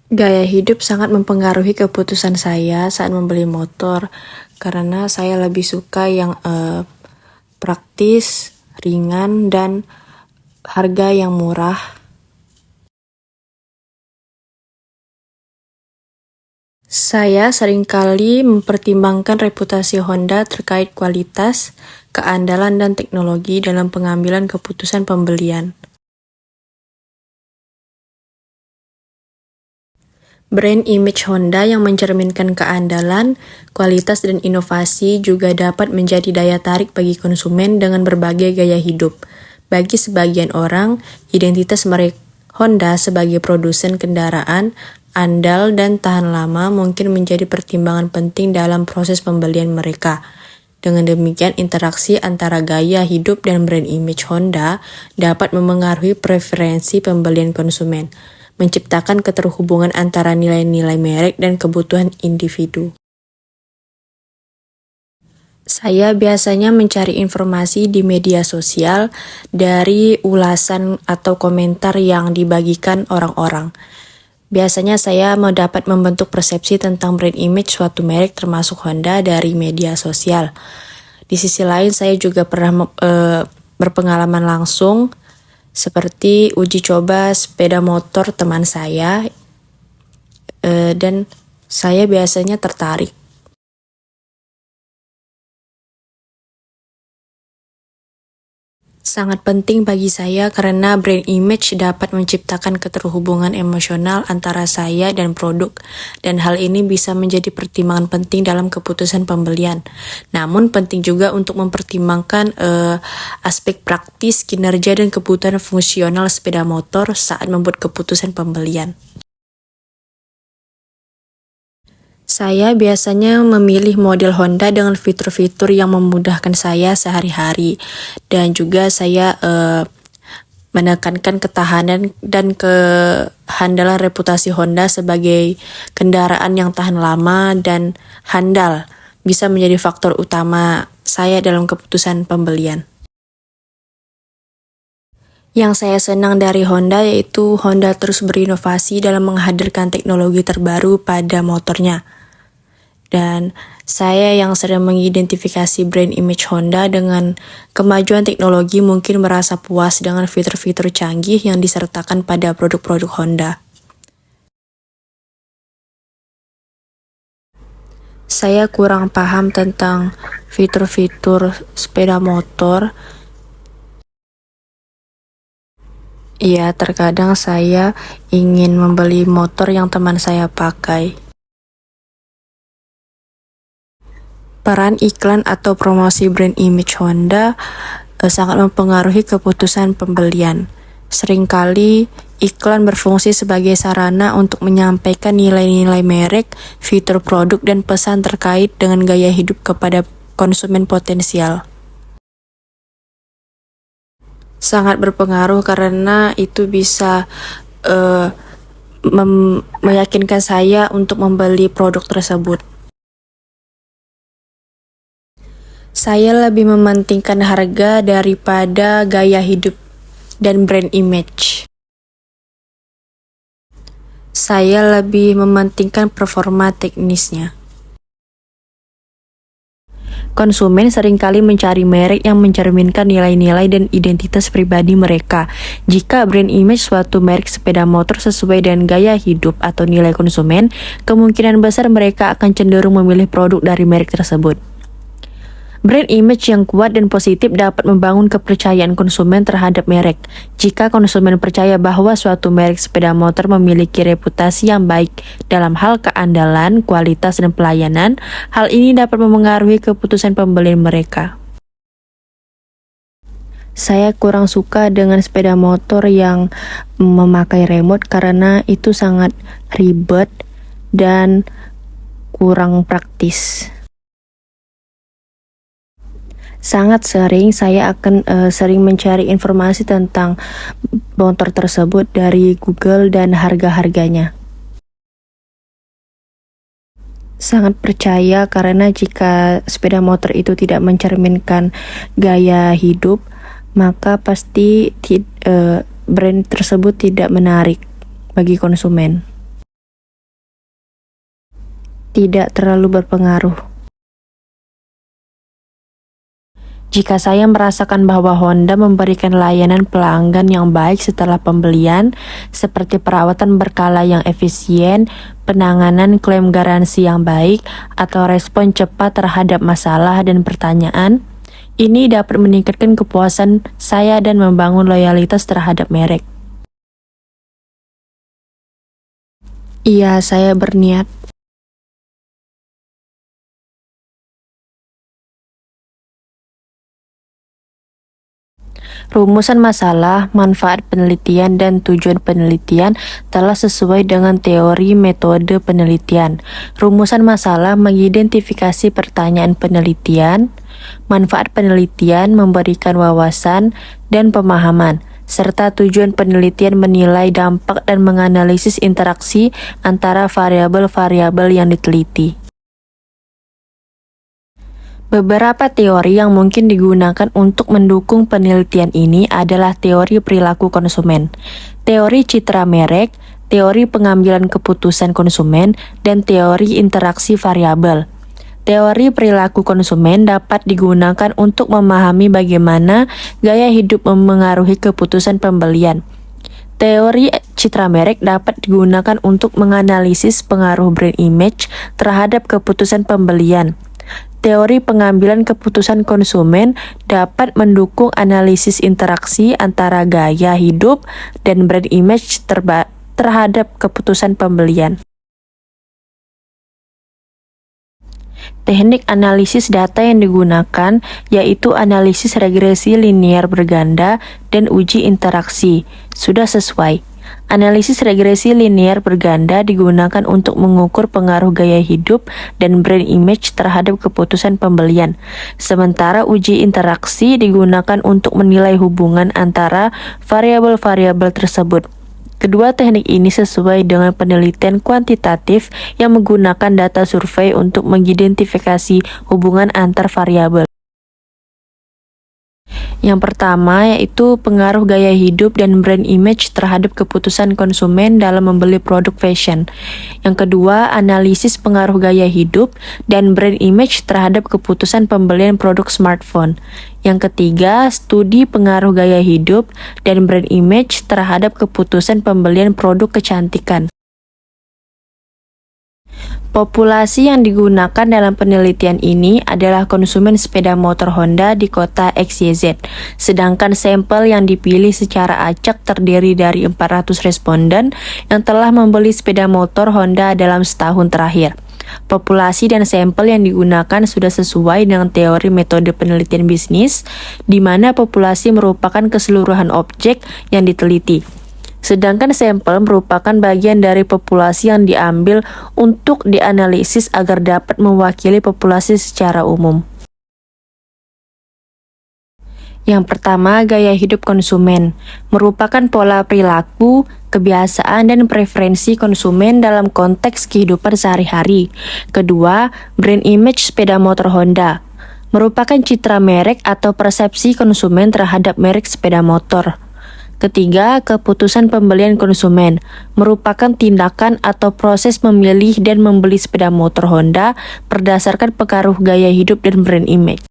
Gaya hidup sangat mempengaruhi keputusan saya saat membeli motor, karena saya lebih suka yang praktis, ringan, dan harga yang murah. Saya seringkali mempertimbangkan reputasi Honda terkait kualitas, keandalan, dan teknologi dalam pengambilan keputusan pembelian. Brand image Honda yang mencerminkan keandalan, kualitas, dan inovasi juga dapat menjadi daya tarik bagi konsumen dengan berbagai gaya hidup. Bagi sebagian orang, identitas mereka Honda sebagai produsen kendaraan andal dan tahan lama mungkin menjadi pertimbangan penting dalam proses pembelian mereka. Dengan demikian, interaksi antara gaya hidup dan brand image Honda dapat memengaruhi preferensi pembelian konsumen, menciptakan keterhubungan antara nilai-nilai merek dan kebutuhan individu. Saya biasanya mencari informasi di media sosial dari ulasan atau komentar yang dibagikan orang-orang. Biasanya saya dapat membentuk persepsi tentang brand image suatu merek termasuk Honda dari media sosial. Di sisi lain, saya juga pernah berpengalaman langsung seperti uji coba sepeda motor teman saya, dan saya biasanya tertarik. Sangat penting bagi saya karena brand image dapat menciptakan keterhubungan emosional antara saya dan produk, dan hal ini bisa menjadi pertimbangan penting dalam keputusan pembelian. Namun penting juga untuk mempertimbangkan aspek praktis, kinerja, dan kebutuhan fungsional sepeda motor saat membuat keputusan pembelian. Saya biasanya memilih model Honda dengan fitur-fitur yang memudahkan saya sehari-hari, dan juga saya menekankan ketahanan dan kehandalan reputasi Honda sebagai kendaraan yang tahan lama dan handal bisa menjadi faktor utama saya dalam keputusan pembelian. Yang saya senang dari Honda yaitu Honda terus berinovasi dalam menghadirkan teknologi terbaru pada motornya. Dan saya yang sering mengidentifikasi brand image Honda dengan kemajuan teknologi mungkin merasa puas dengan fitur-fitur canggih yang disertakan pada produk-produk Honda. Saya kurang paham tentang fitur-fitur sepeda motor. Iya, terkadang saya ingin membeli motor yang teman saya pakai. Peran iklan atau promosi brand image Honda sangat mempengaruhi keputusan pembelian. Seringkali iklan berfungsi sebagai sarana untuk menyampaikan nilai-nilai merek, fitur produk, dan pesan terkait dengan gaya hidup kepada konsumen potensial. Sangat berpengaruh karena itu bisa meyakinkan saya untuk membeli produk tersebut. Saya lebih mementingkan harga daripada gaya hidup dan brand image. Saya lebih mementingkan performa teknisnya. Konsumen seringkali mencari merek yang mencerminkan nilai-nilai dan identitas pribadi mereka. Jika brand image suatu merek sepeda motor sesuai dengan gaya hidup atau nilai konsumen, kemungkinan besar mereka akan cenderung memilih produk dari merek tersebut. Brand image yang kuat dan positif dapat membangun kepercayaan konsumen terhadap merek. Jika konsumen percaya bahwa suatu merek sepeda motor memiliki reputasi yang baik dalam hal keandalan, kualitas, dan pelayanan, hal ini dapat memengaruhi keputusan pembelian mereka. Saya kurang suka dengan sepeda motor yang memakai remote karena itu sangat ribet dan kurang praktis. Sangat sering saya akan sering mencari informasi tentang motor tersebut dari Google dan harga-harganya. Sangat percaya karena jika sepeda motor itu tidak mencerminkan gaya hidup, maka pasti brand tersebut tidak menarik bagi konsumen. tidak terlalu berpengaruh. Jika saya merasakan bahwa Honda memberikan layanan pelanggan yang baik setelah pembelian, seperti perawatan berkala yang efisien, penanganan klaim garansi yang baik, atau respon cepat terhadap masalah dan pertanyaan, ini dapat meningkatkan kepuasan saya dan membangun loyalitas terhadap merek. Iya, saya berniat. Rumusan masalah, manfaat penelitian, dan tujuan penelitian telah sesuai dengan teori metode penelitian. Rumusan masalah mengidentifikasi pertanyaan penelitian, manfaat penelitian memberikan wawasan dan pemahaman, serta tujuan penelitian menilai dampak dan menganalisis interaksi antara variabel-variabel yang diteliti. Beberapa teori yang mungkin digunakan untuk mendukung penelitian ini adalah teori perilaku konsumen, teori citra merek, teori pengambilan keputusan konsumen, dan teori interaksi variabel. Teori perilaku konsumen dapat digunakan untuk memahami bagaimana gaya hidup memengaruhi keputusan pembelian. Teori citra merek dapat digunakan untuk menganalisis pengaruh brand image terhadap keputusan pembelian. Teori pengambilan keputusan konsumen dapat mendukung analisis interaksi antara gaya hidup dan brand image terhadap keputusan pembelian. Teknik analisis data yang digunakan yaitu analisis regresi linear berganda dan uji interaksi. Sudah sesuai. Analisis regresi linear berganda digunakan untuk mengukur pengaruh gaya hidup dan brand image terhadap keputusan pembelian. Sementara uji interaksi digunakan untuk menilai hubungan antara variabel-variabel tersebut. Kedua teknik ini sesuai dengan penelitian kuantitatif yang menggunakan data survei untuk mengidentifikasi hubungan antar variabel. Yang pertama yaitu pengaruh gaya hidup dan brand image terhadap keputusan konsumen dalam membeli produk fashion. Yang kedua, analisis pengaruh gaya hidup dan brand image terhadap keputusan pembelian produk smartphone. Yang ketiga, studi pengaruh gaya hidup dan brand image terhadap keputusan pembelian produk kecantikan. Populasi yang digunakan dalam penelitian ini adalah konsumen sepeda motor Honda di kota XYZ, sedangkan sampel yang dipilih secara acak terdiri dari 400 responden yang telah membeli sepeda motor Honda dalam setahun terakhir. Populasi dan sampel yang digunakan sudah sesuai dengan teori metode penelitian bisnis, di mana populasi merupakan keseluruhan objek yang diteliti. Sedangkan sampel merupakan bagian dari populasi yang diambil untuk dianalisis agar dapat mewakili populasi secara umum. Yang pertama, gaya hidup konsumen merupakan pola perilaku, kebiasaan, dan preferensi konsumen dalam konteks kehidupan sehari-hari. Kedua, brand image sepeda motor Honda merupakan citra merek atau persepsi konsumen terhadap merek sepeda motor. Ketiga, keputusan pembelian konsumen merupakan tindakan atau proses memilih dan membeli sepeda motor Honda berdasarkan pengaruh gaya hidup dan brand image.